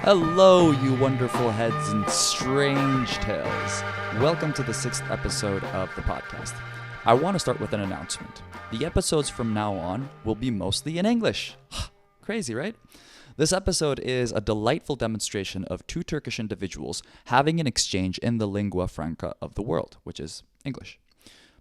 Hello, you wonderful heads and strange tales. Welcome to the 6th episode of the podcast. I want to start with an announcement. The episodes from now on will be mostly in English. Crazy, right? This episode is a delightful demonstration of two Turkish individuals having an exchange in the lingua franca of the world, which is English.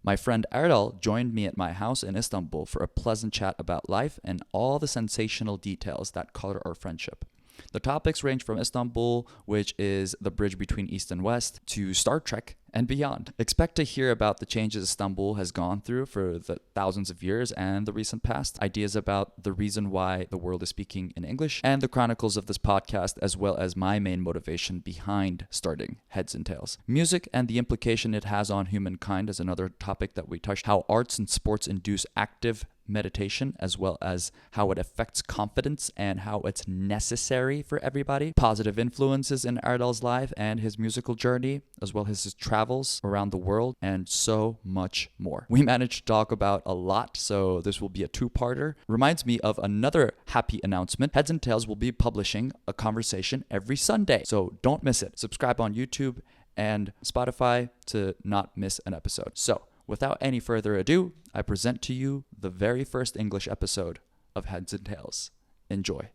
My friend Erdal joined me at my house in Istanbul for a pleasant chat about life and all the sensational details that color our friendship. The topics range from Istanbul, which is the bridge between East and West, to Star Trek and beyond. Expect to hear about the changes Istanbul has gone through for the thousands of years and the recent past, ideas about the reason why the world is speaking in English, and the chronicles of this podcast, as well as my main motivation behind starting Heads and Tails. Music and the implication it has on humankind is another topic that we touched. How arts and sports induce active meditation, as well as how it affects confidence and how it's necessary for everybody. Positive influences in Erdal's life and his musical journey, as well as his travels around the world, and so much more. We managed to talk about a lot, so this will be a two-parter. Reminds me of another happy announcement. Heads and Tails will be publishing a conversation every Sunday, so don't miss it. Subscribe on YouTube and Spotify to not miss an episode. So, without any further ado, I present to you the very first English episode of Heads and Tails. Enjoy.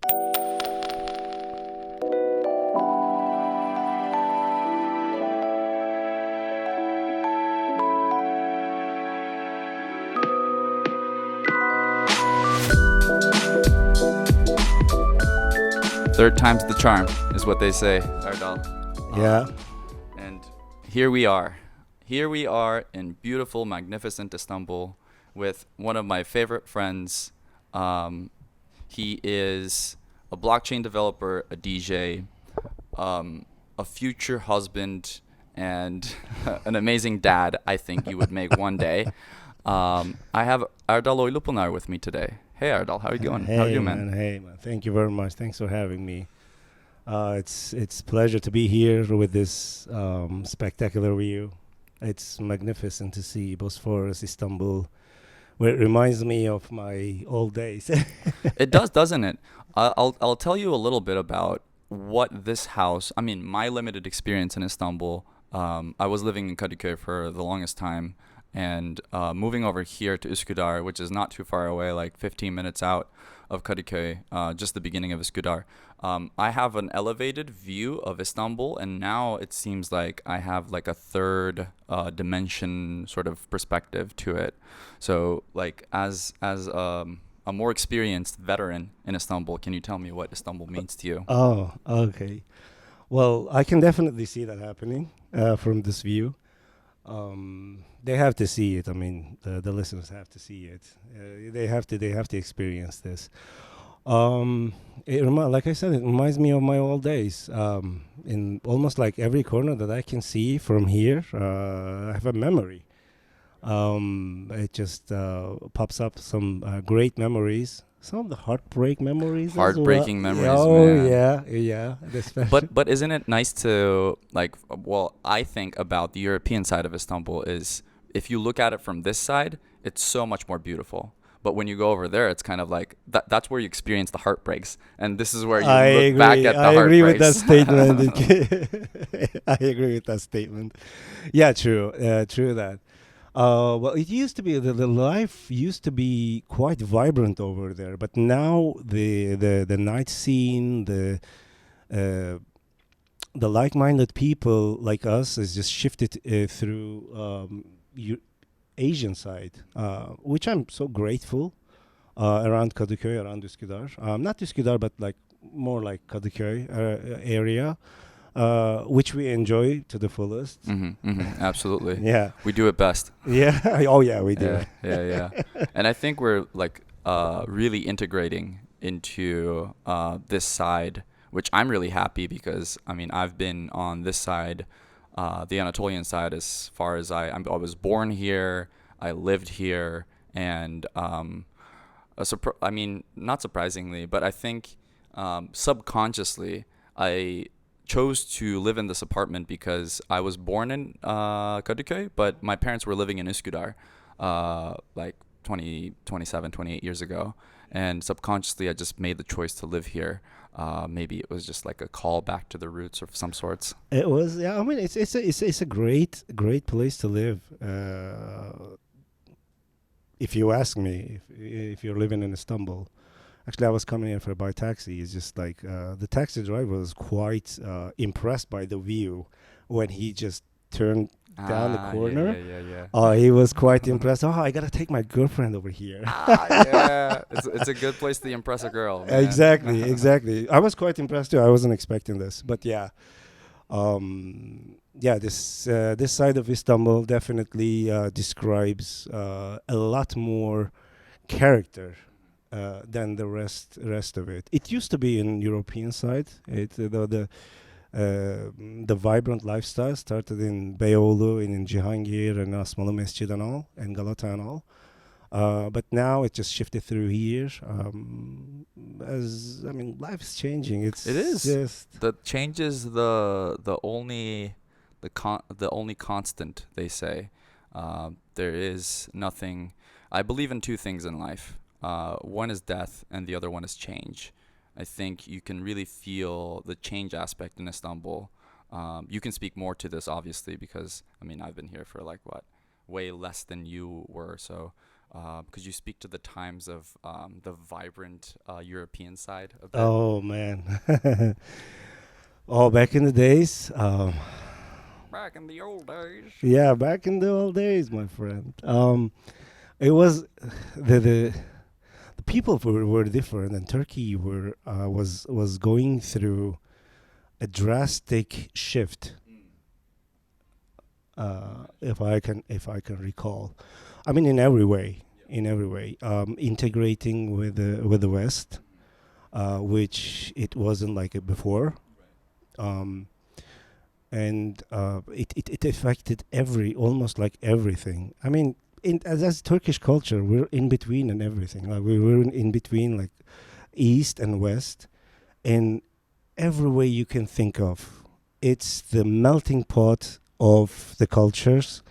Third time's the charm, is what they say, Erdal. Yeah. And here we are. Here we are in beautiful, magnificent Istanbul with one of my favorite friends. He is a blockchain developer, a DJ, a future husband, and an amazing dad, I think you would make one day. I have Erdal Oylupınar with me today. Hey, Erdal, how are you going? Hey, how are you, man? Hey, man. Thank you very much. Thanks for having me. It's a pleasure to be here with this spectacular view. It's magnificent to see Bosphorus, Istanbul, where it reminds me of my old days. It does, doesn't it? I'll tell you a little bit about what this house, my limited experience in Istanbul. I was living in Kadıköy for the longest time, and moving over here to Üsküdar, which is not too far away, like 15 minutes out of Kadıköy, just the beginning of Üsküdar. I have an elevated view of Istanbul, and now it seems like I have like a third dimension sort of perspective to it. So, like as a more experienced veteran in Istanbul, can you tell me what Istanbul means to you? Oh, okay. Well, I can definitely see that happening from this view. They have to see it. The listeners have to see it. They have to experience this. Like I said, it reminds me of my old days. In almost like every corner that I can see from here, I have a memory. It just pops up some great memories. Some of the heartbreak memories. Heartbreaking memories. Oh, man. yeah. But isn't it nice to I think about the European side of Istanbul is if you look at it from this side, it's so much more beautiful. But when you go over there, it's kind of like that's where you experience the heartbreaks, and this is where you look back at the heartbreaks. I agree with that statement. I agree with that statement. Yeah, true that. Well, it used to be the life used to be quite vibrant over there, but now the night scene, the like-minded people like us is just shifted through Asian side, which I'm so grateful around Kadıköy, around Üsküdar. Not Üsküdar, but like more like Kadıköy area. Which we enjoy to the fullest. Absolutely. Yeah. We do it best. Yeah. Oh, yeah, we do. Yeah. And I think we're really integrating into this side, which I'm really happy because, I've been on this side, the Anatolian side, as far as I was born here, I lived here, and not surprisingly, but I think subconsciously, I chose to live in this apartment because I was born in Kadıköy, but my parents were living in Üsküdar 27, 28 years ago. And subconsciously, I just made the choice to live here. maybe it was just like a call back to the roots of some sorts. It was, yeah. I mean, it's a great place to live. If you ask me, if you're living in Istanbul, actually, I was coming in for by taxi. It's just like the taxi driver was quite impressed by the view when he just turned down the corner. Yeah. Oh, he was quite impressed. Oh, I gotta take my girlfriend over here. Yeah, it's a good place to impress a girl, man. Exactly. I was quite impressed too. I wasn't expecting this, but yeah, this side of Istanbul definitely describes a lot more character than the rest of it. It used to be in European side. The vibrant lifestyle started in Beyoğlu and in Cihangir and Asmalı Mescid and all, and Galata and all. But now it just shifted through here. Life is changing. It is. Just The change is the only constant, they say. There is nothing. I believe in two things in life. One is death, and the other one is change. I think you can really feel the change aspect in Istanbul. You can speak more to this, obviously, because I've been here for way less than you were. So, could you speak to the times of the vibrant European side a bit? Oh man, back in the days. Back in the old days. Yeah, back in the old days, my friend. It was the people were different, and Turkey was going through a drastic shift. If I can recall, in every way, integrating with the West, which it wasn't like it before, and it affected almost like everything. As Turkish culture, we're in between and everything. Like we were in between, like East and West, in every way you can think of. It's the melting pot of the cultures,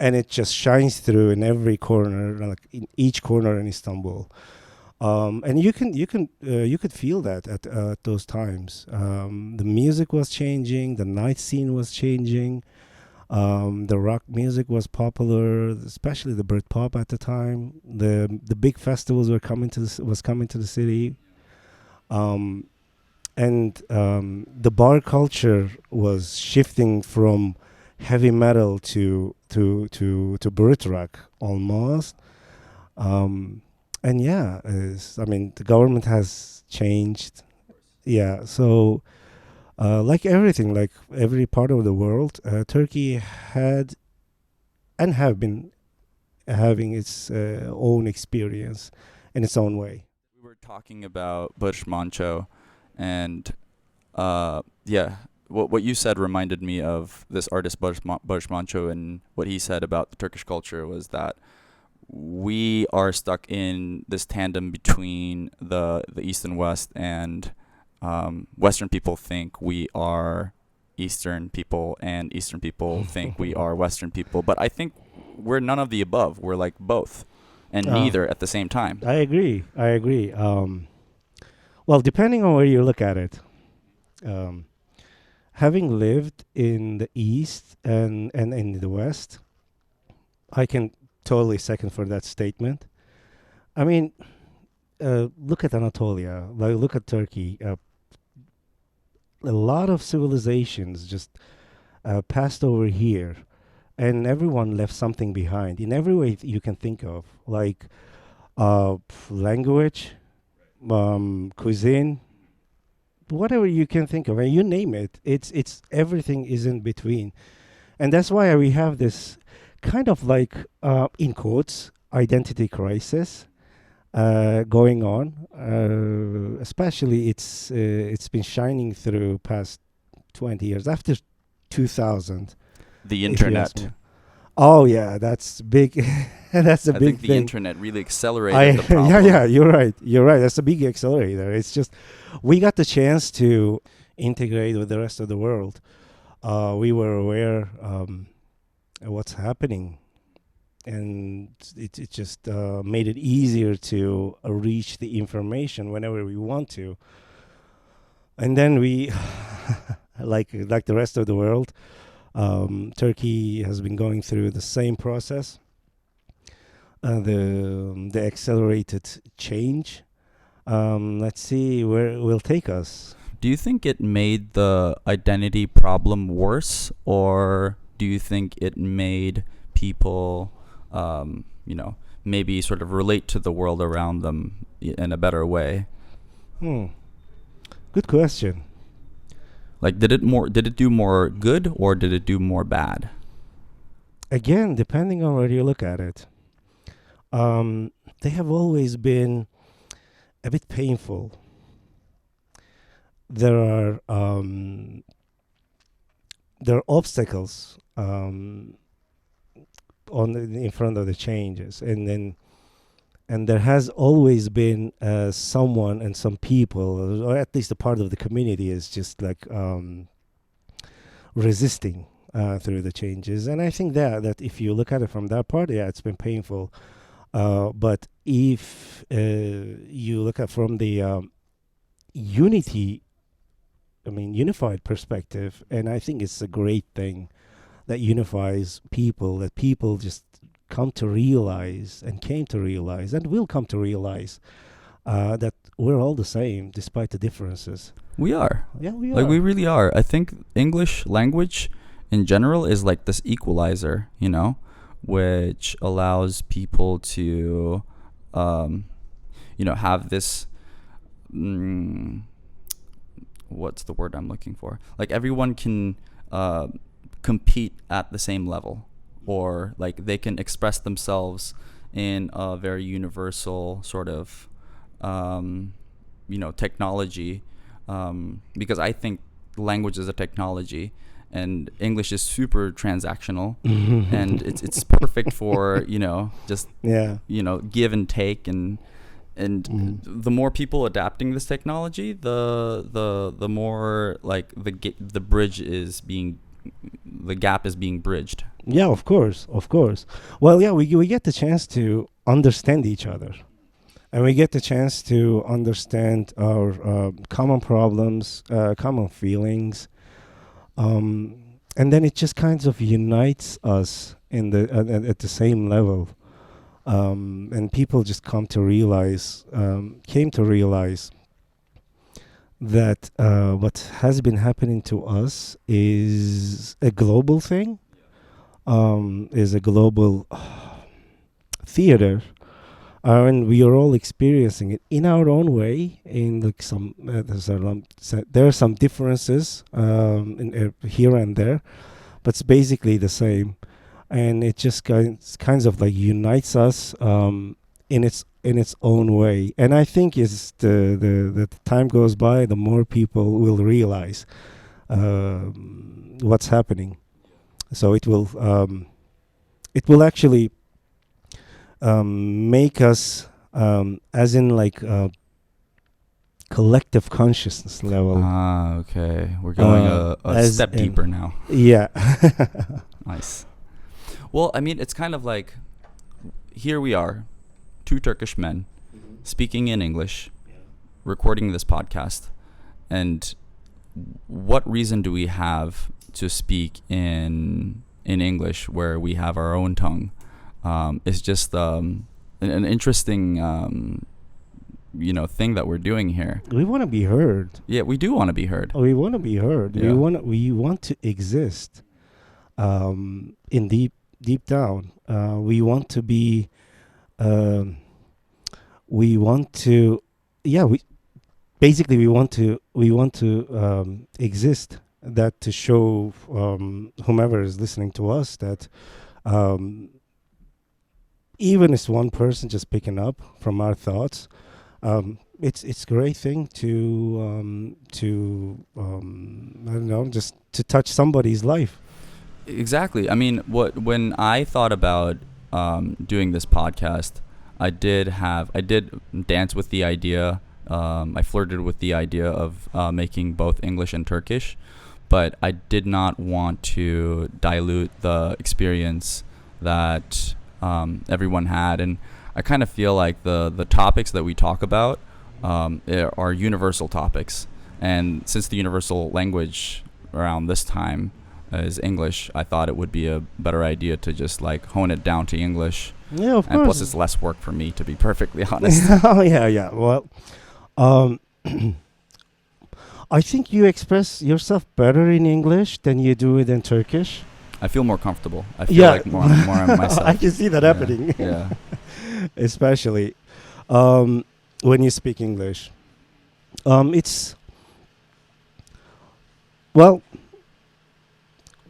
and it just shines through in every corner, like in each corner in Istanbul. And you could feel that at those times. The music was changing, the night scene was changing. The rock music was popular, especially the Britpop at the time. The big festivals were coming to the city, and the bar culture was shifting from heavy metal to Brit rock almost. And yeah, the government has changed. Yeah, so. Like everything, like every part of the world, Turkey had and have been having its own experience in its own way. We were talking about Barış Manço, and what you said reminded me of this artist Barış Manço, and what he said about the Turkish culture was that we are stuck in this tandem between the East and West, and Western people think we are Eastern people, and Eastern people think we are Western people. But I think we're none of the above. We're like both, and neither at the same time. I agree. Well, depending on where you look at it, having lived in the East and in the West, I can totally second for that statement. Look at Anatolia, like look at Turkey. A lot of civilizations just passed over here, and everyone left something behind in every way you can think of, like language, cuisine, whatever you can think of, and you name it. It's everything is in between, and that's why we have this kind of like in quotes identity crisis going on, especially it's been shining through past 20 years after 2000. The internet. Oh yeah, that's big. That's a I big think the thing. internet really accelerated the problem. Yeah, you're right. That's a big accelerator. It's just we got the chance to integrate with the rest of the world. We were aware of what's happening, and it just made it easier to reach the information whenever we want to. And then we, like the rest of the world, Turkey has been going through the same process, the accelerated change. Let's see where it will take us. Do you think it made the identity problem worse, or do you think it made people, maybe sort of relate to the world around them in a better way? Good question. Like, did it do more good, or did it do more bad? Again, depending on where you look at it, they have always been a bit painful. There are obstacles in front of the changes, and there has always been someone and some people, or at least a part of the community, is just like resisting through the changes. And I think that if you look at it from that part, yeah, it's been painful. But if you look at from the unified perspective, and I think it's a great thing that unifies people, that people just came to realize, and will come to realize that we're all the same despite the differences. We are. Yeah, we are. Like, we really are. I think English language in general is like this equalizer, which allows people to, have this, what's the word I'm looking for? Like, everyone can compete at the same level, or like they can express themselves in a very universal sort of, technology, because I think language is a technology, and English is super transactional, and it's perfect for just give and take, and the more people adapting this technology, the more like the gap is being bridged. Yeah, of course. Well, yeah, we get the chance to understand each other, and we get the chance to understand our common problems, common feelings, and then it just kind of unites us in at the same level, and people just came to realize that what has been happening to us is a global thing, is a global theater, and we are all experiencing it in our own way. In like there are some differences here and there, but it's basically the same, and it just kinds of like unites us in its own way. And I think as the time goes by, the more people will realize what's happening. So it will actually make us, as in like collective consciousness level. Okay. We're going a step deeper now. Yeah. Nice. Well, I mean, it's kind of like, here we are, two Turkish men speaking in English, recording this podcast, and what reason do we have to speak in English where we have our own tongue? It's just an interesting thing that we're doing here. We want to be heard. Yeah, we do want to be heard. We want to be heard. Yeah. We want to exist in deep down. We want to be we want to exist, that to show whomever is listening to us that even if one person just picking up from our thoughts, it's a great thing to I don't know, just to touch somebody's life. Exactly. I mean, when I thought about doing this podcast, I did dance with the idea. I flirted with the idea of making both English and Turkish, but I did not want to dilute the experience that everyone had. And I kind of feel like the topics that we talk about are universal topics. And since the universal language around this time is English, I thought it would be a better idea to just like hone it down to English. Yeah, of And course. plus, it's less work for me, to be perfectly honest. Oh, yeah. Well, I think you express yourself better in English than you do it in Turkish. I feel more comfortable. I feel Yeah. like more on myself. I can see that happening. Yeah. Especially when you speak English. It's well.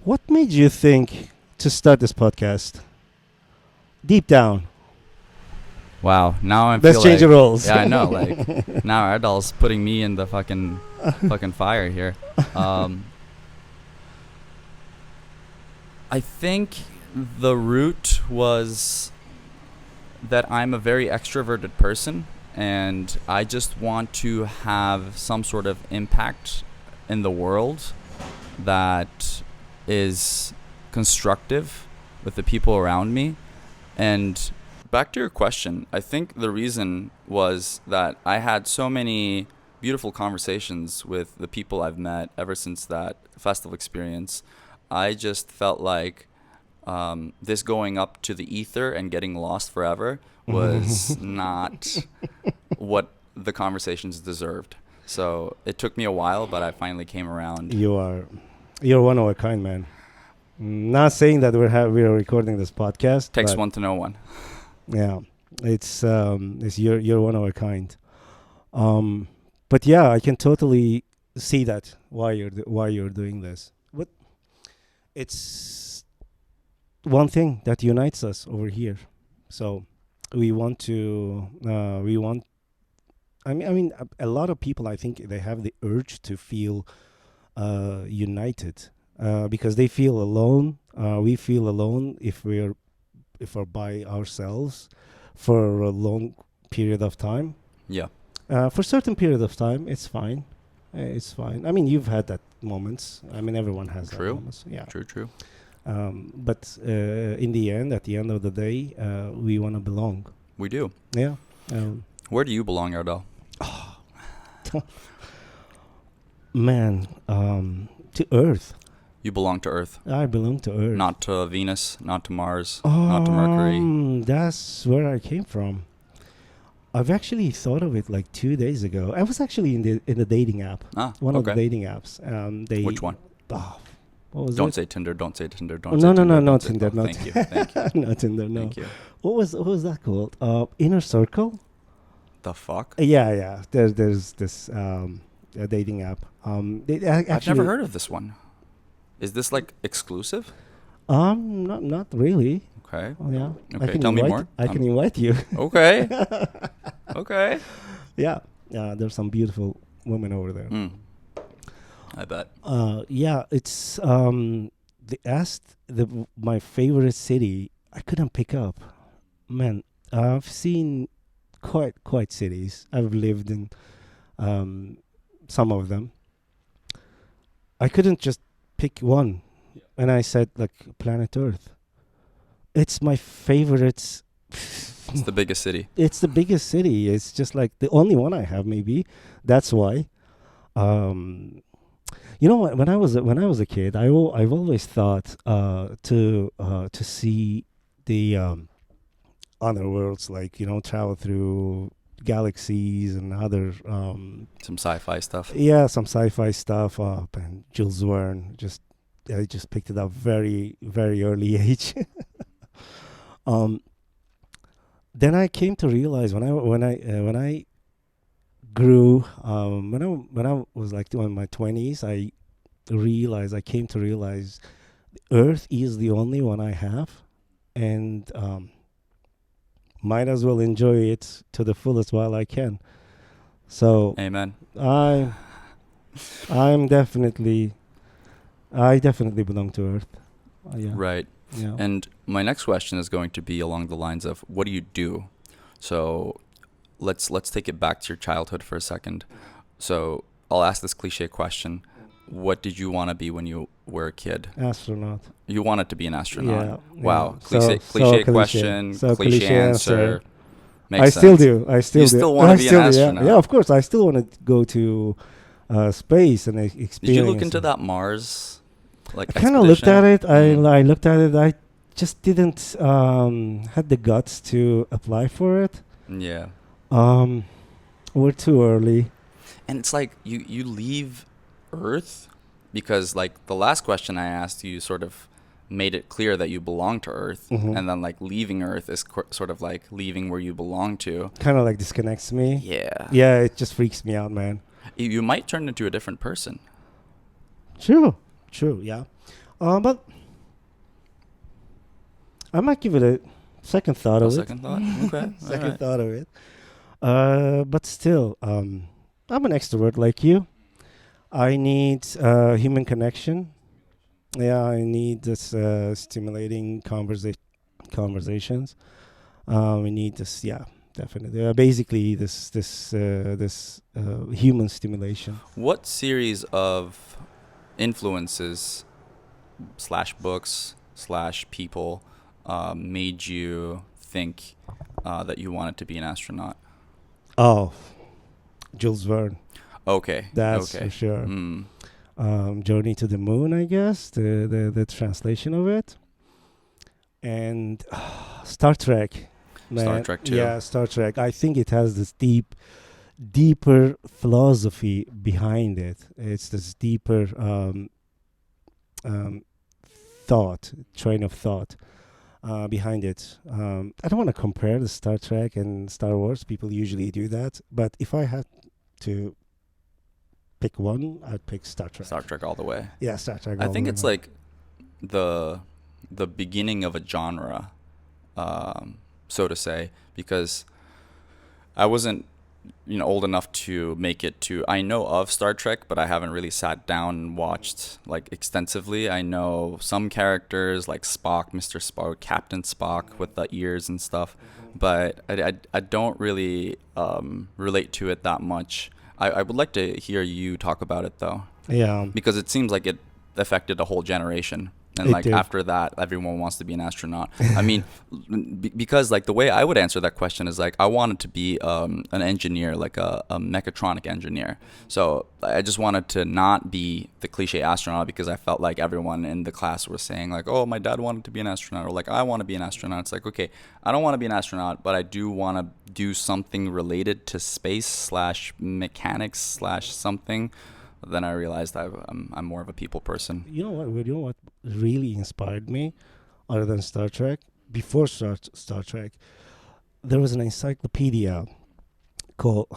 What made you think to start this podcast? Deep down, Wow. Now I let's feel change like, the roles. Yeah, I know. Like now Erdal's putting me in the fucking fire here. I think the root was that I'm a very extroverted person, and I just want to have some sort of impact in the world that is constructive with the people around me. And back to your question, I think the reason was that I had so many beautiful conversations with the people I've met ever since that festival experience. I just felt like this going up to the ether and getting lost forever was not what the conversations deserved. So it took me a while, but I finally came around. You're one of a kind, man. Not saying that we're recording this podcast. Takes one to know one. Yeah, it's you're one of a kind. But yeah, I can totally see that why you're doing this. But it's one thing that unites us over here. So we want to I mean a lot of people, I think they have the urge to feel united because they feel alone. We feel alone if we're by ourselves for a long period of time. Yeah. For a certain period of time, it's fine. It's fine. I mean, you've had that moments. I mean, everyone has that moments. Yeah. True. But in the end, at the end of the day, we want to belong. We do. Yeah. Where do you belong, Erdal? Man, to Earth. You belong to Earth. I belong to Earth. Not to Venus, not to Mars, not to Mercury. That's where I came from. I've actually thought of it like 2 days ago. I was actually in the dating app. One of the dating apps. Which one? What was Don't it? say Tinder. Don't say Tinder. No, Don't say Tinder. no, Don't say Tinder. Tinder. Not Thank you. Thank you. Not Tinder. No. Thank you. What was that called? Inner Circle. The fuck? Yeah. There's this a dating app. I've never heard of this one. Is this like exclusive? Not really. Okay. Oh, yeah. Okay. Tell me more. I can invite you. Okay. Okay. Yeah. There's some beautiful women over there. I bet. Yeah. It's they asked my favorite city. I couldn't pick up. Man, I've seen quite cities. I've lived in some of them. I couldn't just pick one, and I said like planet Earth. It's my favorite. It's the biggest city. It's the biggest city. It's just like the only one I have. Maybe that's why. You know what? When I was a kid, I've always thought to see the other worlds, like travel through galaxies and other some sci-fi stuff. Yeah, some sci-fi stuff. And Jules Verne I just picked it up very very early age. Then I came to realize when I grew, when I was like in my 20s, I came to realize Earth is the only one I have, and might as well enjoy it to the fullest while I can. So Amen. I definitely belong to Earth. Yeah. Right. Yeah. And my next question is going to be along the lines of, what do you do? So let's take it back to your childhood for a second. So I'll ask this cliche question. What did you want to be when you were a kid? Astronaut. You wanted to be an astronaut. Yeah. Wow. Yeah. Cliche question, cliche answer. Makes I sense. still do. You still want to be an astronaut. Yeah, of course. I still want to go to space and experience. Did you look into that Mars, like, I kind of looked at it. Mm. I looked at it. I just didn't had the guts to apply for it. Yeah. We're too early. And it's like you leave Earth because, like, the last question I asked you sort of made it clear that you belong to Earth, and then, like, leaving Earth is sort of like leaving where you belong to. Kind of like disconnects me. Yeah. Yeah, it just freaks me out, man. You might turn into a different person. True, yeah. But I might give it a second thought of it. Second thought? Okay. Second thought of it. But still, I'm an extrovert like you. I need human connection. Yeah, I need this stimulating conversations. We need this, yeah, definitely. Basically, this human stimulation. What series of influences / books / people made you think that you wanted to be an astronaut? Oh, Jules Verne. Okay. That's for sure. Journey to the Moon, I guess, the translation of it. And Star Trek. Man. Star Trek too. Yeah, Star Trek. I think it has this deeper philosophy behind it. It's this deeper train of thought behind it. I don't want to compare the Star Trek and Star Wars. People usually do that. But if I had to pick one, I'd pick Star Trek. Star Trek all the way. Yeah, Star Trek. I think it's like the beginning of a genre, so to say, because I wasn't old enough to make it to. I know of Star Trek, but I haven't really sat down and watched like extensively. I know some characters like Spock, Mr. Spock, Captain Spock with the ears and stuff, but I don't really relate to it that much. I would like to hear you talk about it though. Yeah. Because it seems like it affected a whole generation. And It like did. after that, everyone wants to be an astronaut. I mean, because like the way I would answer that question is like I wanted to be an engineer, like a mechatronic engineer. So I just wanted to not be the cliche astronaut because I felt like everyone in the class was saying like, oh, my dad wanted to be an astronaut, or like I want to be an astronaut. It's like, okay, I don't want to be an astronaut, but I do want to do something related to space / mechanics / something. Then I realized I'm more of a people person. You know what really inspired me, other than Star Trek? Before Star Trek, there was an encyclopedia called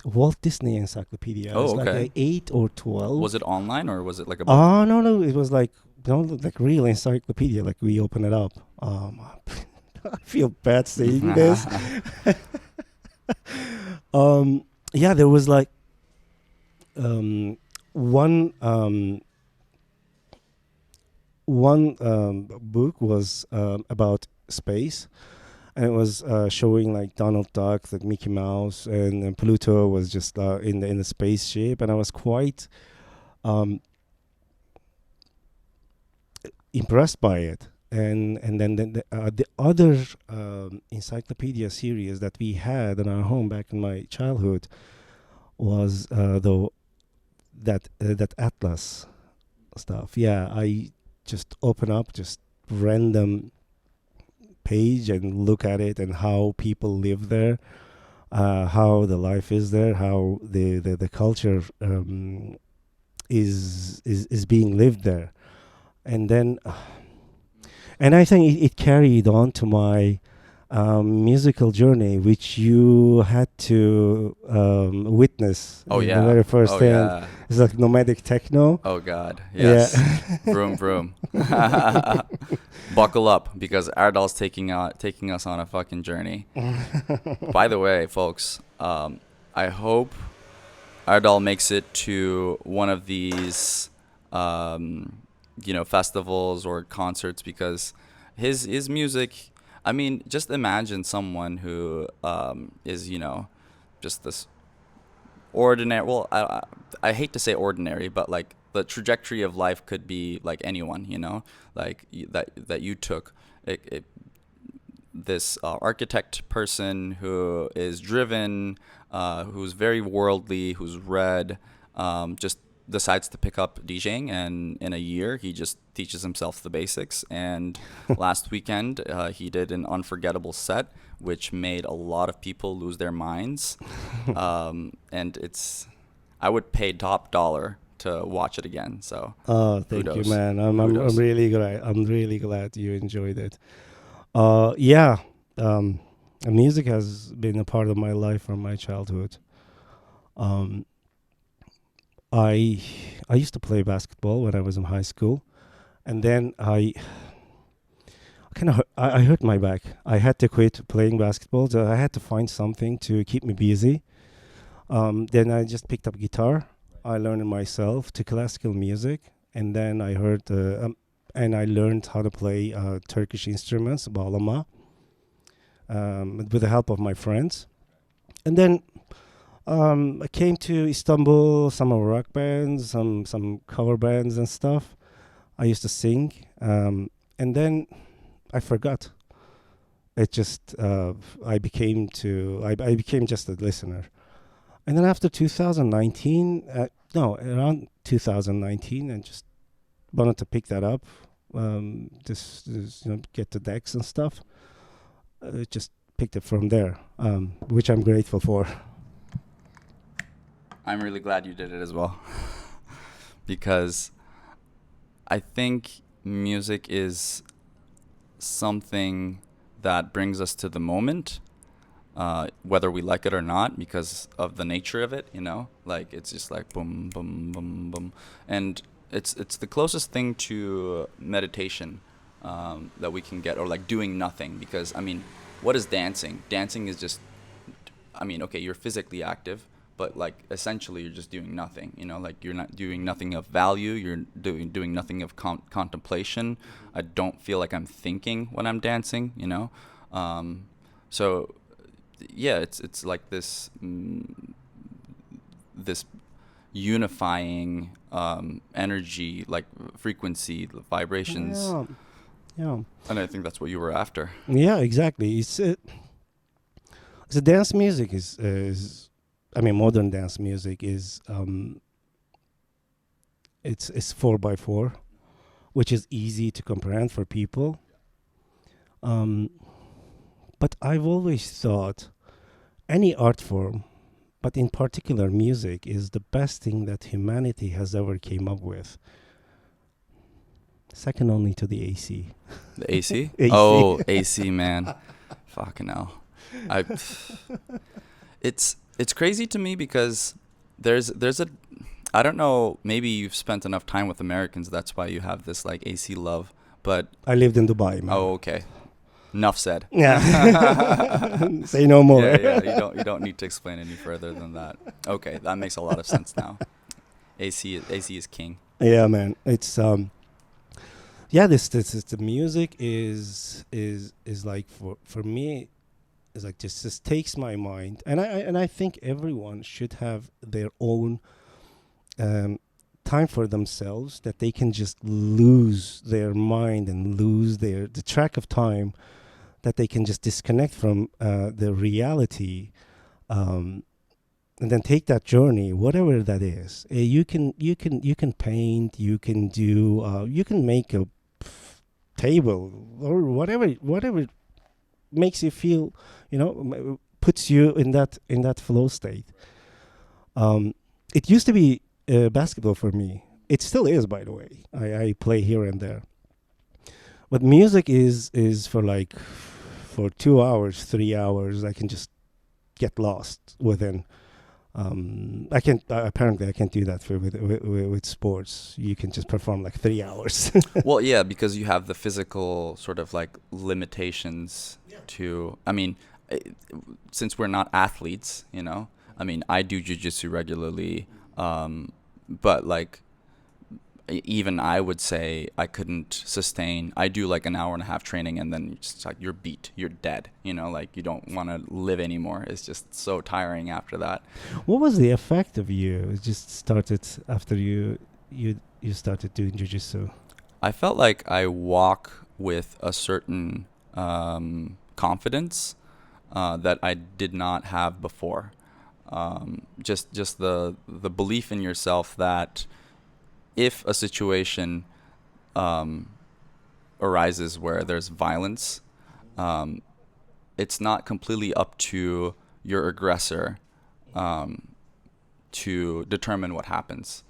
Walt Disney Encyclopedia. Oh, It was okay. like 8 or 12. Was it online or was it like a book? Oh, no. It was like real encyclopedia. Like we open it up. I feel bad saying this. Yeah, there was like one book was about space, and it was showing like Donald Duck, like Mickey Mouse, and Pluto was just in the spaceship, and I was quite impressed by it. And then the other encyclopedia series that we had in our home back in my childhood was that Atlas stuff. Yeah, I just open up just random page and look at it and how people live there, how the life is there, how the culture is being lived there, and then and I think it carried on to my musical journey, which you had to witness. Oh, yeah. The very first hand. Yeah. It's like nomadic techno. Oh God, yes. Yeah. Vroom vroom. Buckle up because Erdal's taking us on a fucking journey. By the way, folks, I hope Erdal makes it to one of these, festivals or concerts because his music. I mean, just imagine someone who is, just this ordinary. Well, I hate to say ordinary, but like the trajectory of life could be like anyone, like that you took. This architect person who is driven, who's very worldly, who's read, just decides to pick up DJing, and in a year he just teaches himself the basics. And last weekend he did an unforgettable set which made a lot of people lose their minds. And I would pay top dollar to watch it again. So Thank kudos. you, man. I'm Kudos. really glad. I'm really glad you enjoyed it. Music has been a part of my life from my childhood. Um, I used to play basketball when I was in high school, and then I hurt my back. I had to quit playing basketball. So I had to find something to keep me busy. Then I just picked up guitar. I learned it myself to classical music, and then I heard and I learned how to play Turkish instruments, bağlama, with the help of my friends. And then I came to Istanbul, some rock bands, some cover bands and stuff. I used to sing, and then I forgot. It just I became just a listener. And then after 2019, around 2019, I just wanted to pick that up, just get the decks and stuff. Just picked it from there, which I'm grateful for. I'm really glad you did it as well. Because I think music is something that brings us to the moment, whether we like it or not, because of the nature of it, like it's just like boom, boom, boom, boom. And it's the closest thing to meditation that we can get, or like doing nothing. Because, what is dancing? Dancing is just, okay, you're physically active, but like essentially you're just doing nothing, like you're not doing nothing of value. You're doing nothing of contemplation. I don't feel like I'm thinking when I'm dancing, so yeah, it's like this this unifying energy, like frequency, vibrations. Yeah. And I think that's what you were after. Yeah, exactly. It's the dance music is modern dance music is it's 4x4, which is easy to comprehend for people. But I've always thought any art form, but in particular music, is the best thing that humanity has ever came up with. Second only to the AC. The AC? AC. Oh, AC, man. Fucking hell. It's crazy to me because there's a, I don't know, maybe you've spent enough time with Americans, that's why you have this like AC love, but I lived in Dubai, man. Oh, okay. Enough said. Yeah. Say no more. Yeah. You don't need to explain any further than that. Okay, that makes a lot of sense now. AC is king. Yeah, man. It's this the music is like for me is like just takes my mind, and I think everyone should have their own time for themselves, that they can just lose their mind and lose the track of time, that they can just disconnect from the reality, and then take that journey, whatever that is. You can paint, you can do, you can make a table or whatever makes you feel, puts you in that flow state. It used to be basketball for me. It still is, by the way. I play here and there. But music is for 2 hours, 3 hours, I can just get lost within. I can't do that with sports. You can just perform like 3 hours. Well, yeah, because you have the physical sort of like limitations to, since we're not athletes, I do jiu-jitsu regularly, but like even I would say I couldn't sustain. I do like an hour and a half training, and then it's like you're beat, you're dead. Like you don't want to live anymore. It's just so tiring after that. What was the effect of you? It just started after you started doing jiu-jitsu. I felt like I walk with a certain confidence that I did not have before. just the belief in yourself that if a situation arises where there's violence, it's not completely up to your aggressor to determine what happens.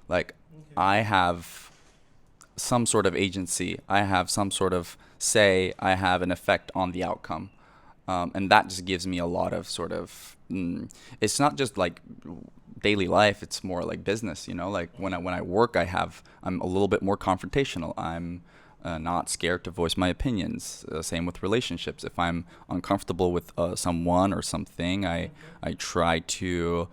Like, I have some sort of agency, I have some sort of say, I have an effect on the outcome. And that just gives me a lot of sort of, it's not just like daily life, it's more like business, you know, like when I work, I'm a little bit more confrontational. I'm not scared to voice my opinions. Same with relationships. If I'm uncomfortable with someone or something, I try to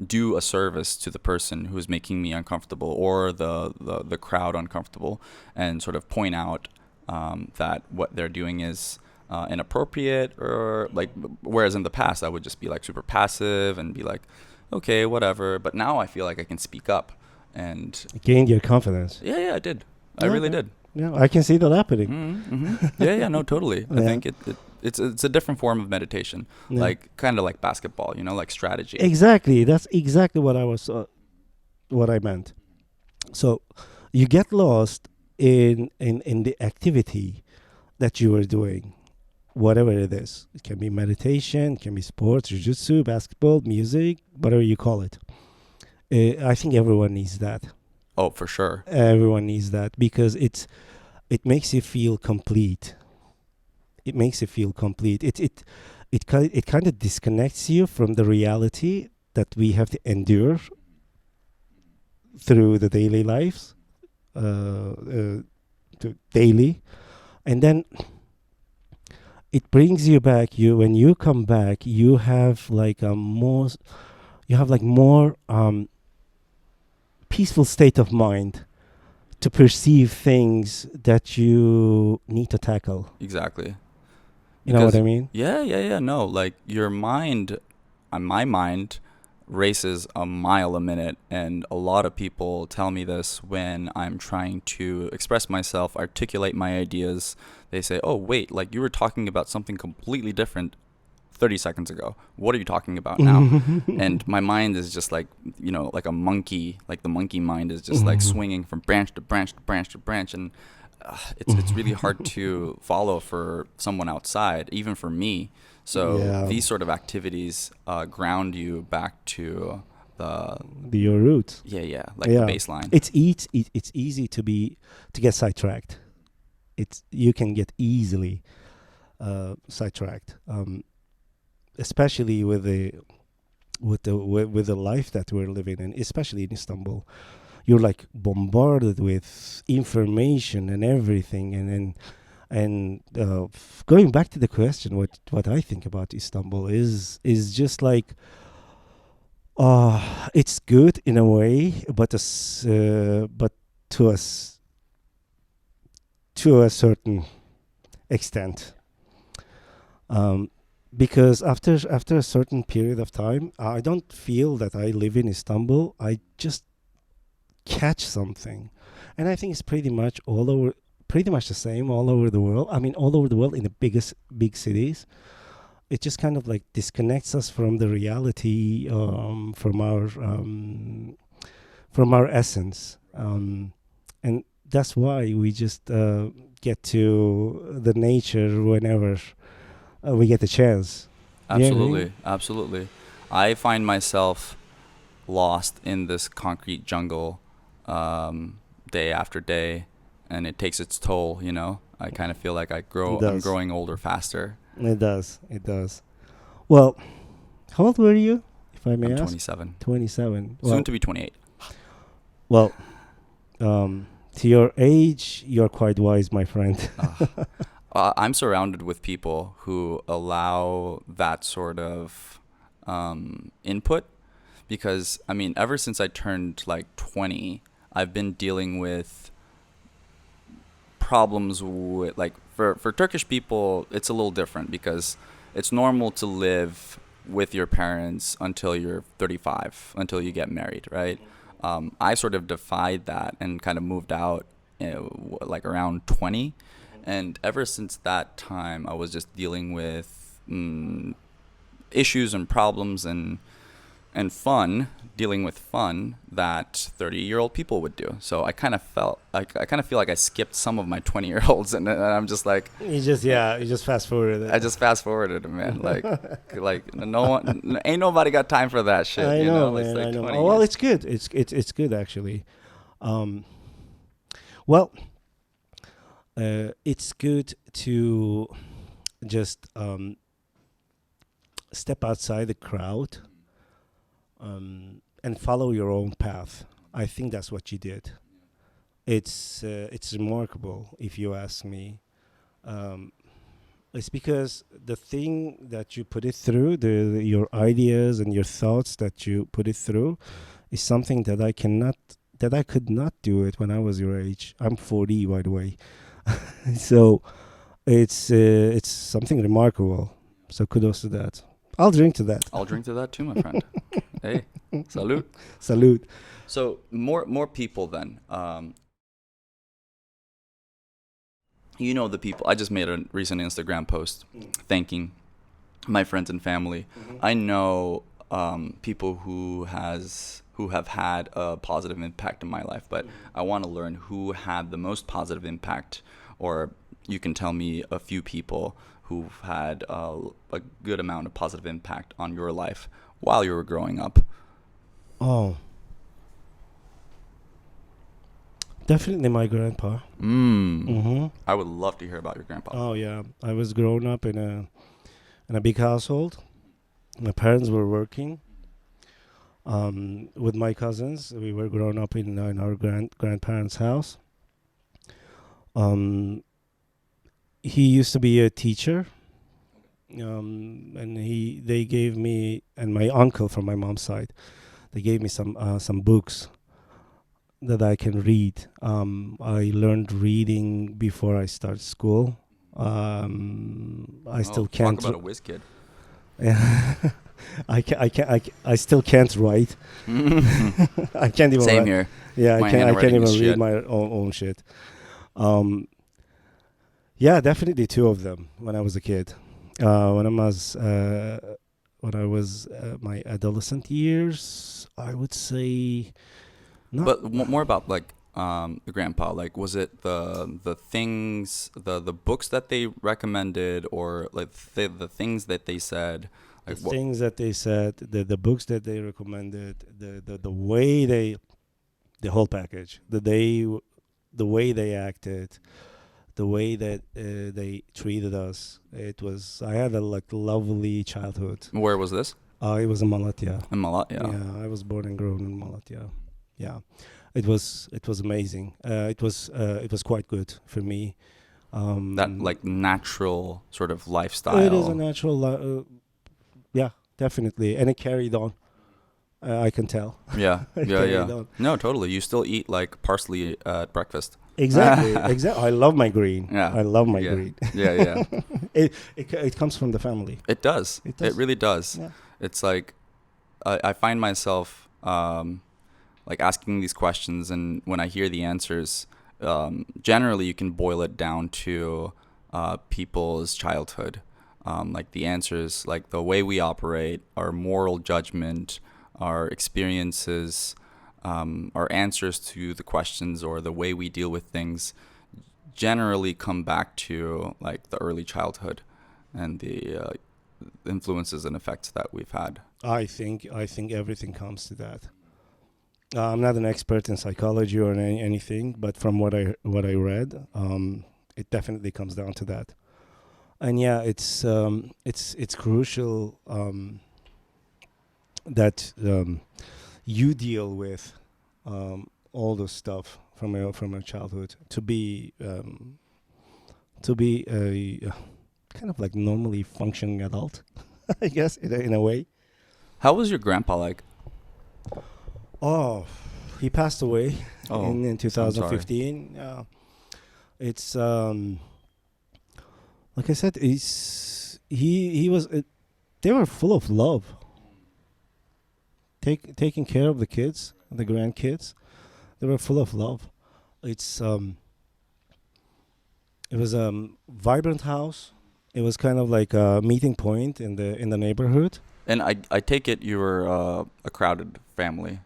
do a service to the person who's making me uncomfortable or the crowd uncomfortable, and sort of point out that what they're doing is inappropriate, or like, whereas in the past I would just be like super passive and be like, okay, whatever. But now I feel like I can speak up and gain your confidence. Yeah, I did. I really did. Yeah, I can see that happening. Mm-hmm. Yeah, no, totally. I think it's a different form of meditation, like kind of like basketball, you know, like strategy. Exactly. That's exactly what what I meant. So you get lost in the activity that you are doing, whatever it is. It can be meditation, it can be sports, jiu-jitsu, basketball, music, whatever you call it. I think everyone needs that. Oh, for sure. Everyone needs that, because it makes you feel complete. It makes you feel complete. It kind of disconnects you from the reality that we have to endure through the daily lives, daily, and then it brings you back. When you come back, you have like more peaceful state of mind to perceive things that you need to tackle. Exactly. You know what I mean? Yeah. No, like your mind, my mind races a mile a minute, and a lot of people tell me this when I'm trying to express myself, articulate my ideas. They say, "Oh, wait, like you were talking about something completely different 30 seconds ago. What are you talking about now?" And my mind is just like, you know, like a monkey, like the monkey mind is just like swinging from branch to branch to branch to branch. And it's really hard to follow for someone outside, even for me. So these sort of activities ground you back to your roots. Yeah, like the baseline. It's easy to get sidetracked. You can get easily sidetracked. Especially with the life that we're living in, especially in Istanbul, you're like bombarded with information and everything. And going back to the question, what I think about Istanbul is just like, it's good in a way, but to a certain extent. Because after a certain period of time, I don't feel that I live in Istanbul. I just catch something, and I think it's pretty much the same all over the world. I mean, all over the world in the big cities. It just kind of like disconnects us from the reality, from our essence, and that's why we just get to the nature whenever we get the chance. Absolutely. I find myself lost in this concrete jungle day after day, and it takes its toll, you know. I kind of feel like I'm growing older faster. It does. Well, how old were you, if I may ask? 27. 27. Soon to be 28. Well, to your age, you're quite wise, my friend. I'm surrounded with people who allow that sort of input, because, I mean, ever since I turned like 20, I've been dealing with problems with, like, for Turkish people, it's a little different, because it's normal to live with your parents until you're 35, until you get married, right? I sort of defied that and kind of moved out, like around 20. And ever since that time, I was just dealing with issues and problems and fun, dealing with fun that 30-year-old people would do. So I kind of feel like I skipped some of my 20-year-olds, and I'm just like, you just fast forwarded it. I just fast forwarded it, man. Like no one, ain't nobody got time for that shit. I you know, It's man. like I know. 20 Oh, well, years. it's good. It's good actually. Well, it's good to just step outside the crowd and follow your own path. I think that's what you did. It's remarkable, if you ask me. It's because the thing that you put it through, your ideas and your thoughts that you put it through, is something that I could not do it when I was your age. I'm 40, by the way. So it's something remarkable. So kudos to that. I'll drink to that. I'll drink to that too, my friend. Hey, salute. Salute. So more people then. The people. I just made a recent Instagram post thanking my friends and family. I know people who have had a positive impact in my life, but I want to learn who had the most positive impact, or you can tell me a few people who've had a good amount of positive impact on your life while you were growing up. Oh. Definitely my grandpa. I would love to hear about your grandpa. Oh yeah, I was grown up in a big household. My parents were working. With my cousins, we were grown up in our grandparents' house. He used to be a teacher, and they gave me and my uncle from my mom's side. They gave me some books that I can read. I learned reading before I started school. I still can't. Talk about a whiz kid. I still can't write. I can't even. Same write. here. Yeah, I can't even read shit. my own shit. Yeah, definitely two of them when I was a kid. When I was my adolescent years, I would say. But more about the grandpa. Like, was it the things, the books that they recommended, or like the things that they said? Like Things that they said, the books that they recommended, the way the whole package, the way they acted, the way that they treated us. I had a lovely childhood. Where was this? It was in Malatya. In Malatya. Yeah, I was born and grown in Malatya. Yeah, it was amazing. It was quite good for me. That natural sort of lifestyle. It is a natural. Yeah, definitely, and it carried on. I can tell. Yeah, yeah. On. No, totally. You still eat parsley at breakfast. Exactly. I love my green. Yeah, I love my green. Yeah. It comes from the family. It does. It really does. Yeah. It's like I find myself asking these questions, and when I hear the answers, generally you can boil it down to people's childhood. The answers, like the way we operate, our moral judgment, our experiences, our answers to the questions, or the way we deal with things, generally come back to the early childhood and the influences and effects that we've had. I think everything comes to that. I'm not an expert in psychology or anything, but from what I read, it definitely comes down to that. And yeah, it's crucial that you deal with all the stuff from your childhood to be a kind of normally functioning adult, I guess in a way. How was your grandpa like? Oh, he passed away in 2015. It's like I said, he was. They were full of love. Taking care of the kids, the grandkids, they were full of love. It was a vibrant house. It was kind of like a meeting point in the neighborhood. And I take it you were a crowded family.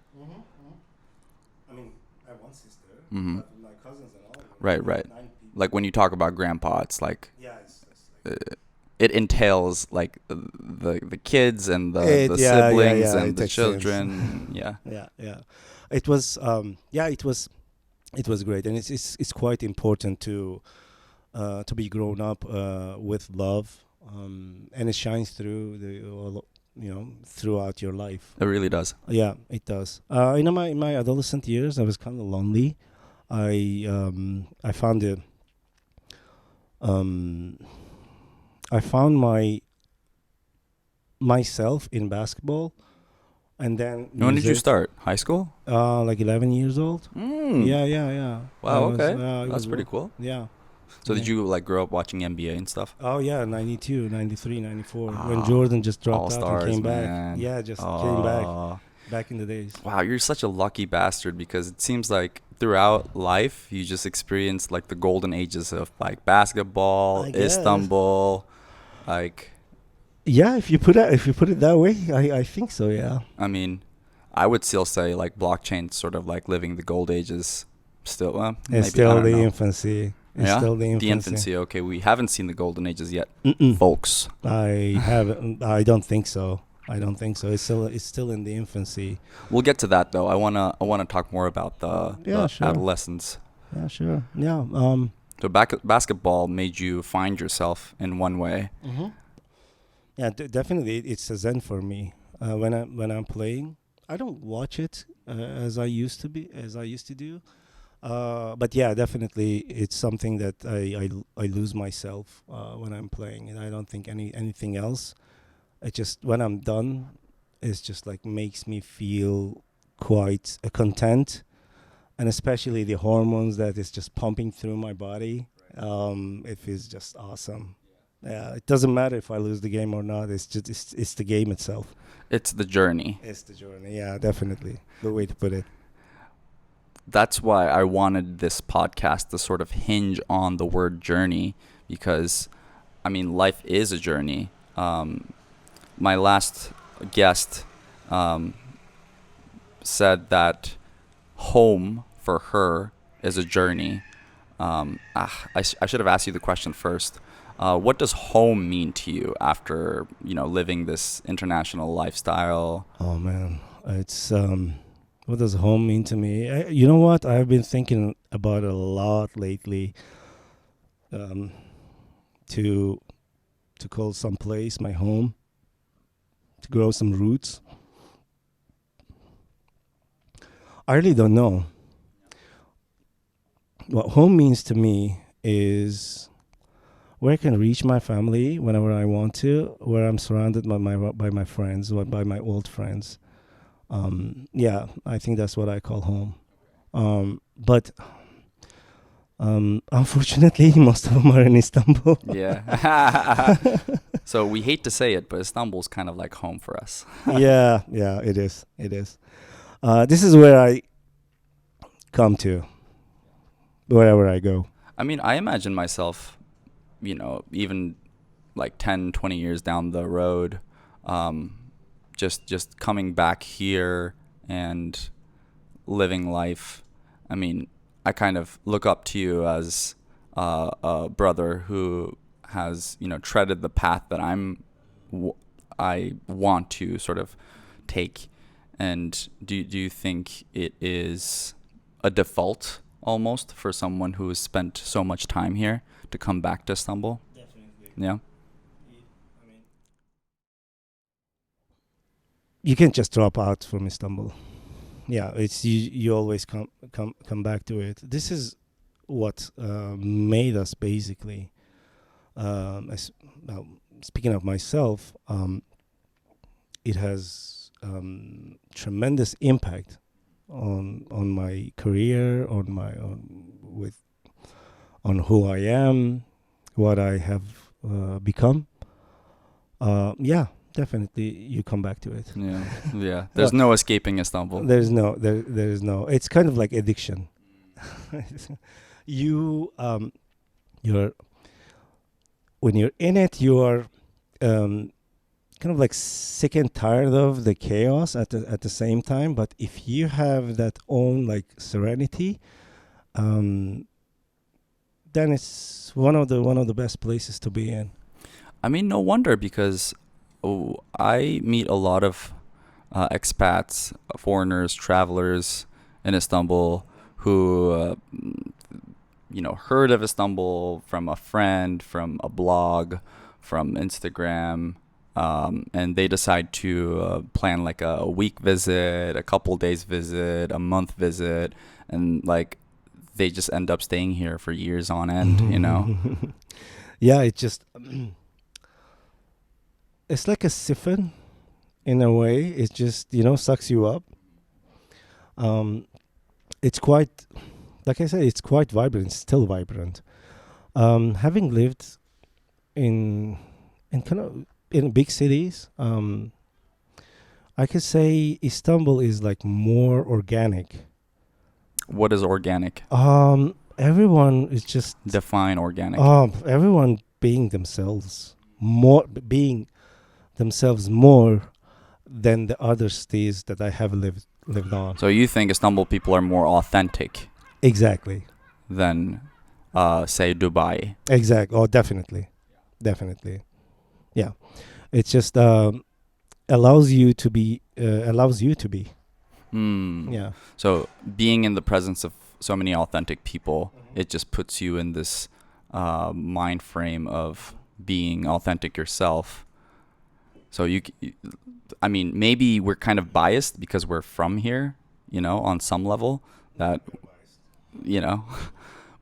I mean, I have one sister, Mm-hmm. but my cousins and all. Right, right. 9 people. Like when you talk about grandpa, it's like Yeah, it's like it entails like the kids and the yeah, siblings it and the makes sense. children. Yeah. yeah. It was it was great, and it's quite important to be grown up with love, and it shines through throughout your life. It really does. Yeah, it does. In my adolescent years, I was kind of lonely. I found it. I found myself in basketball, and then When did you music. start? High school? Like 11 years old. Mm. Yeah. Wow. Okay. It That's was pretty cool. Yeah. So did Yeah. you like grow up watching NBA and stuff? Oh yeah, 92, 93, 94. When Ah, Jordan just dropped out All-Stars, and came back. man. Yeah, just came Oh. back in the days. Wow, you're such a lucky bastard because it seems like throughout life you just experienced like the golden ages of like basketball, I guess. Istanbul, like Yeah, if you put it that way, I think so. Yeah. I mean, I would still say like blockchain's sort of like living the gold ages still. Well, maybe, It's I still don't the know. infancy. It's Yeah? still the infancy. The infancy. Okay, we haven't seen the golden ages yet, Mm-mm. folks. I haven't. I don't think so. It's still in the infancy. We'll get to that though. I wanna talk more about the Sure. adolescence. Yeah, sure. Yeah. So basketball made you find yourself in one way. Mm-hmm. Yeah, definitely, it's a zen for me. When I'm playing, I don't watch it as I used to do. But yeah, definitely, it's something that I lose myself when I'm playing, and I don't think anything else. It just when I'm done, it's just like makes me feel quite content, and especially the hormones that is just pumping through my body. It feels just awesome. Yeah, it doesn't matter if I lose the game or not. It's just it's the game itself. It's the journey. It's the journey. Yeah, definitely. The way to put it. That's why I wanted this podcast to sort of hinge on the word journey, because I mean life is a journey. My last guest said that home for her is a journey. I should have asked you the question first. What does home mean to you after living this international lifestyle? Oh man, it's what does home mean to me? You know what? I've been thinking about it a lot lately. To call some place my home, to grow some roots. I really don't know. What home means to me is where I can reach my family whenever I want to, where I'm surrounded by my friends, or by my old friends. Yeah, I think that's what I call home. But unfortunately, most of them are in Istanbul. Yeah. So we hate to say it, but Istanbul's kind of like home for us. Yeah, it is. This is where I come to, wherever I go. I mean, I imagine myself, even like 10, 20 years down the road, just coming back here and living life. I mean, I kind of look up to you as a brother who has, treaded the path that I want to sort of take. And do you think it is a default almost for someone who has spent so much time here to come back to Istanbul? Definitely. Yeah. I mean, you can't just drop out from Istanbul. Yeah, it's you always come back to it. This is what made us basically. Speaking of myself, it has tremendous impact on my career, on who I am, what I have become. Yeah, definitely, you come back to it. Yeah. There's no escaping Istanbul. There is no. It's kind of like addiction. when you're in it, you are kind of like sick and tired of the chaos at the same time. But if you have that own like serenity, then it's one of the best places to be in. I mean, no wonder, because I meet a lot of expats, foreigners, travelers in Istanbul who, heard of Istanbul from a friend, from a blog, from Instagram, and they decide to plan like a week visit, a couple days visit, a month visit, and like they just end up staying here for years on end. Yeah, it just it's like a siphon in a way. It just sucks you up. It's quite, like I said, it's quite vibrant. It's still vibrant. Having lived in kind of in big cities, I could say Istanbul is like more organic. What is organic? Everyone is just Define organic. everyone being themselves more than the other cities that I have lived on. So you think Istanbul people are more authentic Exactly. than, say, Dubai? Exactly. Oh, definitely. Yeah. It's just allows you to be. Yeah. So being in the presence of so many authentic people, it just puts you in this mind frame of being authentic yourself. So I mean, maybe we're kind of biased because we're from here, on some level, that,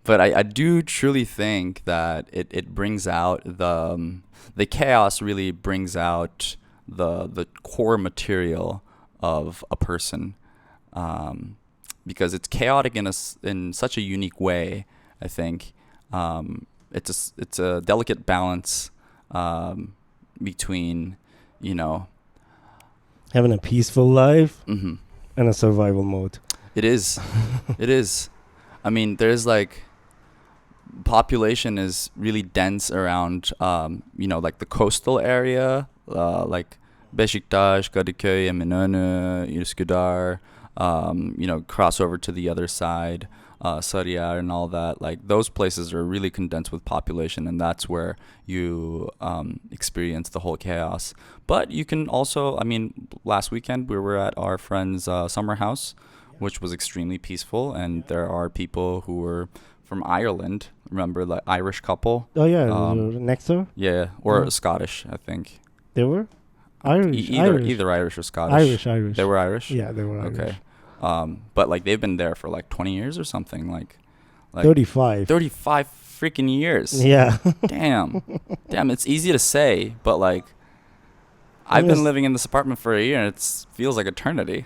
but I do truly think that it brings out the chaos, really brings out the core material of a person, because it's chaotic in such a unique way. I think it's a delicate balance between Having a peaceful life mm-hmm. and a survival mode. It is. It is. I mean, there's like population is really dense around, like the coastal area, like Beşiktaş, Kadıköy, Eminönü, Üsküdar, cross over to the other side, Sarıyer and all that. Like those places are really condensed with population, and that's where you experience the whole chaos. But you can also, I mean, last weekend we were at our friend's summer house, which was extremely peaceful, and there are people who were from Ireland. Remember the Irish couple? Oh yeah, next door. Yeah, or Scottish, I think. They were Irish. Either Irish or Scottish. Irish. They were Irish? Yeah, they were Irish. Okay. But like they've been there for like 20 years or something, like 35 freaking years. Yeah. Damn, it's easy to say, but like I've been living in this apartment for a year and it feels like eternity.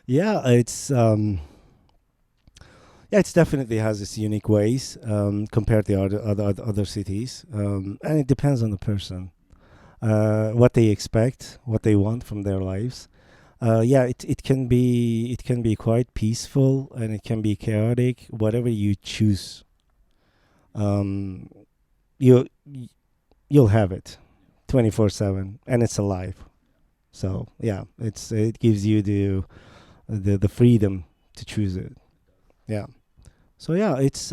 Yeah, it's it definitely has its unique ways compared to other cities, and it depends on the person, what they expect, what they want from their lives. It can be quite peaceful and it can be chaotic. Whatever you choose, you'll have it 24/7, and it's alive. So yeah, it gives you the freedom to choose it. Yeah. So yeah, it's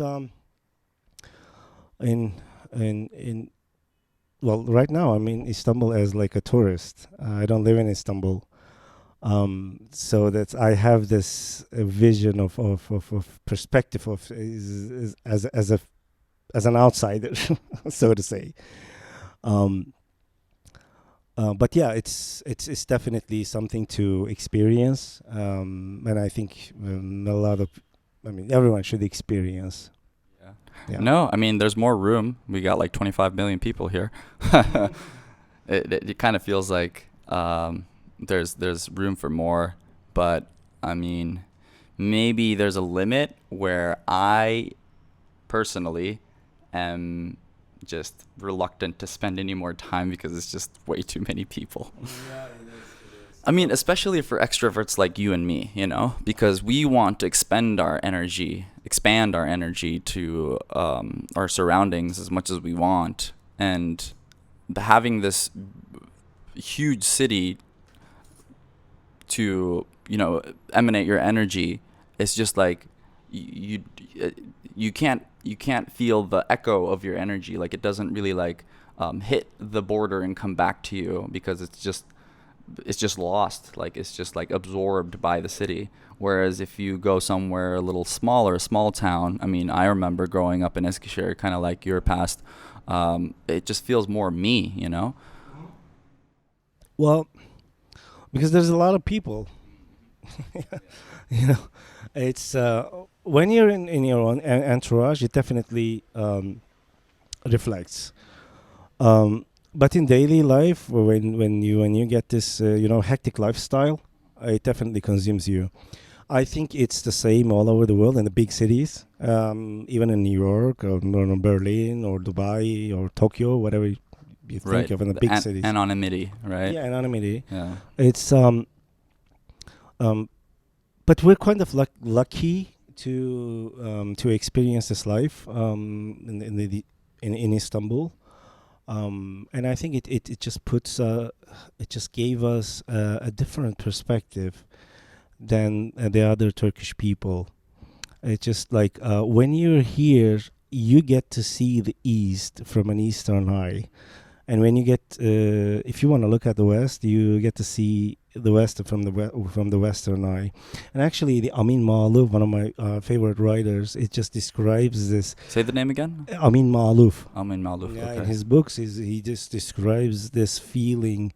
in well, right now I'm in Istanbul as like a tourist. I don't live in Istanbul. So that I have this vision of perspective of as an outsider, so to say. But yeah, it's definitely something to experience, and I think everyone should experience. Yeah. No, I mean there's more room. We got like 25 million people here. It kind of feels like there's room for more, but I mean maybe there's a limit where I personally am just reluctant to spend any more time because it's just way too many people. Yeah, it is. I mean, especially for extroverts like you and me, because we want to expend our energy expand our energy to our surroundings as much as we want, and having this huge city to emanate your energy, it's just like you can't feel the echo of your energy. Like, it doesn't really like hit the border and come back to you, because it's just lost. Like, it's just like absorbed by the city. Whereas if you go somewhere a little smaller, a small town, I mean, I remember growing up in Eskişehir, kind of like your past, it just feels more me, Well, because there's a lot of people. It's when you're in your own entourage, it definitely reflects. But in daily life, when you get this hectic lifestyle, it definitely consumes you. I think it's the same all over the world in the big cities, even in New York or Berlin or Dubai or Tokyo, whatever you think of in the big cities. Anonymity, right? Yeah, anonymity. Yeah. It's but we're kind of lucky to experience this life in Istanbul. And I think it just puts it just gave us a different perspective than the other Turkish people. It's just like when you're here, you get to see the East from an Eastern eye, and when you get if you want to look at the West, you get to see the West from the Western eye. And actually, the Amin Maaluf, one of my favorite writers, it just describes this. Say the name again. Amin Maaluf. Amin Maaluf. Yeah, Okay. in his books, he just describes this feeling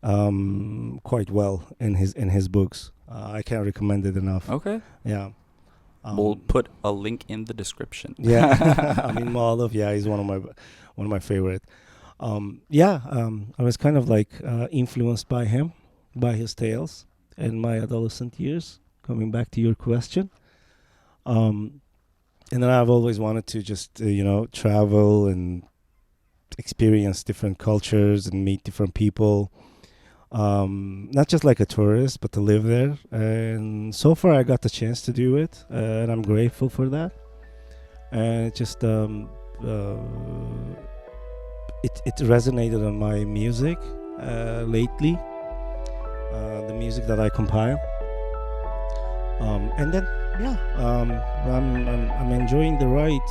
quite well in his books. I can't recommend it enough. Okay. Yeah. We'll put a link in the description. Yeah, Amin Maaluf. Yeah, he's one of my favorite. I was kind of like influenced by him, by his tales in my adolescent years. Coming back to your question, and then I've always wanted to just travel and experience different cultures and meet different people. Not just like a tourist, but to live there. And so far, I got the chance to do it, and I'm grateful for that. And it just it resonated on my music lately. The music that I compile, and then I'm enjoying the ride.